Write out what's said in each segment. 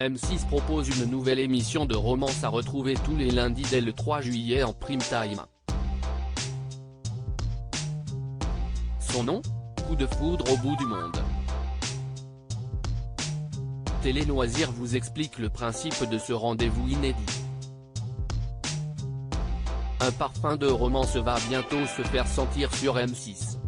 M6 propose une nouvelle émission de romance à retrouver tous les lundis dès le 3 juillet en prime time. Son nom ? Coup de foudre au bout du monde. Télé Loisirs vous explique le principe de ce rendez-vous inédit. Un parfum de romance va bientôt se faire sentir sur M6.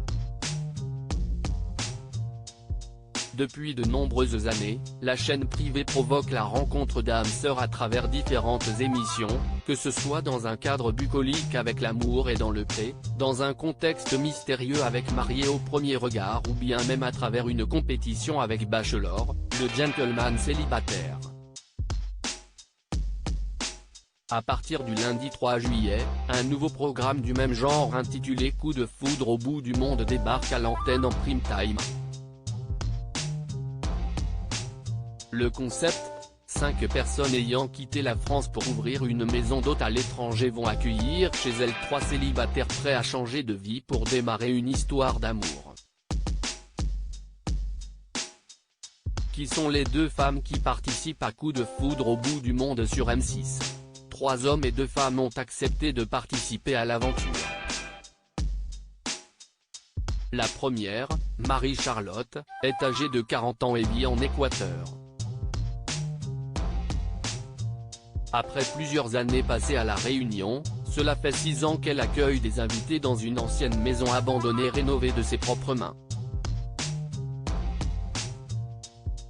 Depuis de nombreuses années, la chaîne privée provoque la rencontre d'âmes sœurs à travers différentes émissions, que ce soit dans un cadre bucolique avec L'amour est dans le pré, dans un contexte mystérieux avec Marié au premier regard ou bien même à travers une compétition avec Bachelor, le gentleman célibataire. À partir du lundi 3 juillet, un nouveau programme du même genre intitulé Coup de foudre au bout du monde débarque à l'antenne en prime time. Le concept, 5 personnes ayant quitté la France pour ouvrir une maison d'hôte à l'étranger vont accueillir chez elles 3 célibataires prêts à changer de vie pour démarrer une histoire d'amour. Qui sont les 2 femmes qui participent à Coup de foudre au bout du monde sur M6 ? 3 hommes et 2 femmes ont accepté de participer à l'aventure. La première, Marie-Charlotte, est âgée de 40 ans et vit en Équateur. Après plusieurs années passées à La Réunion, cela fait 6 ans qu'elle accueille des invités dans une ancienne maison abandonnée rénovée de ses propres mains.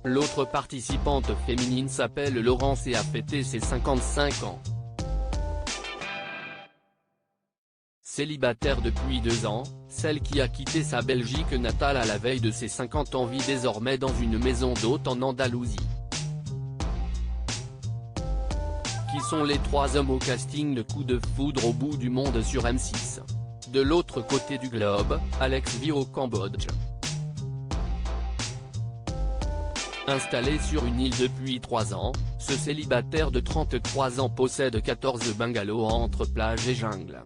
L'autre participante féminine s'appelle Laurence et a fêté ses 55 ans. Célibataire depuis 2 ans, celle qui a quitté sa Belgique natale à la veille de ses 50 ans vit désormais dans une maison d'hôte en Andalousie. Qui sont les 3 hommes au casting de Coup de foudre au bout du monde sur M6 ? De l'autre côté du globe, Alex vit au Cambodge. Installé sur une île depuis 3 ans, ce célibataire de 33 ans possède 14 bungalows entre plage et jungle.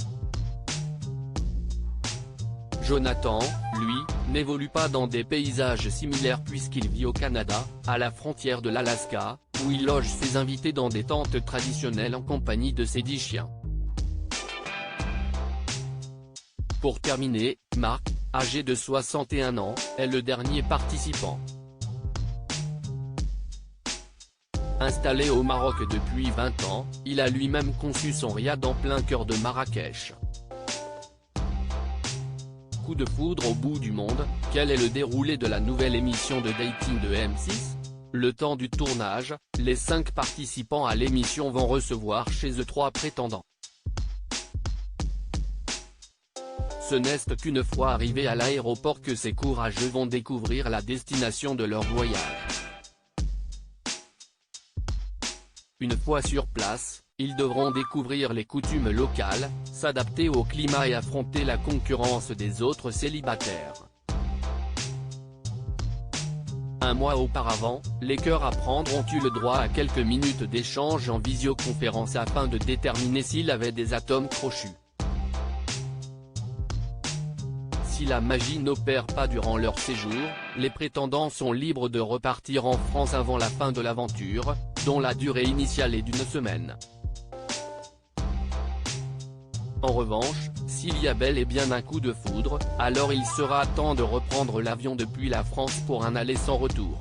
Jonathan, lui, n'évolue pas dans des paysages similaires puisqu'il vit au Canada, à la frontière de l'Alaska, où il loge ses invités dans des tentes traditionnelles en compagnie de ses 10 chiens. Pour terminer, Marc, âgé de 61 ans, est le dernier participant. Installé au Maroc depuis 20 ans, il a lui-même conçu son riad en plein cœur de Marrakech. Coup de foudre au bout du monde, quel est le déroulé de la nouvelle émission de dating de M6 ? Le temps du tournage, les 5 participants à l'émission vont recevoir chez eux 3 prétendants. Ce n'est qu'une fois arrivés à l'aéroport que ces courageux vont découvrir la destination de leur voyage. Une fois sur place, ils devront découvrir les coutumes locales, s'adapter au climat et affronter la concurrence des autres célibataires. Un mois auparavant, les cœurs à prendre ont eu le droit à quelques minutes d'échange en visioconférence afin de déterminer s'ils avaient des atomes crochus. Si la magie n'opère pas durant leur séjour, les prétendants sont libres de repartir en France avant la fin de l'aventure, dont la durée initiale est d'1 semaine. En revanche, s'il y a bel et bien un coup de foudre, alors il sera temps de reprendre l'avion depuis la France pour un aller sans retour.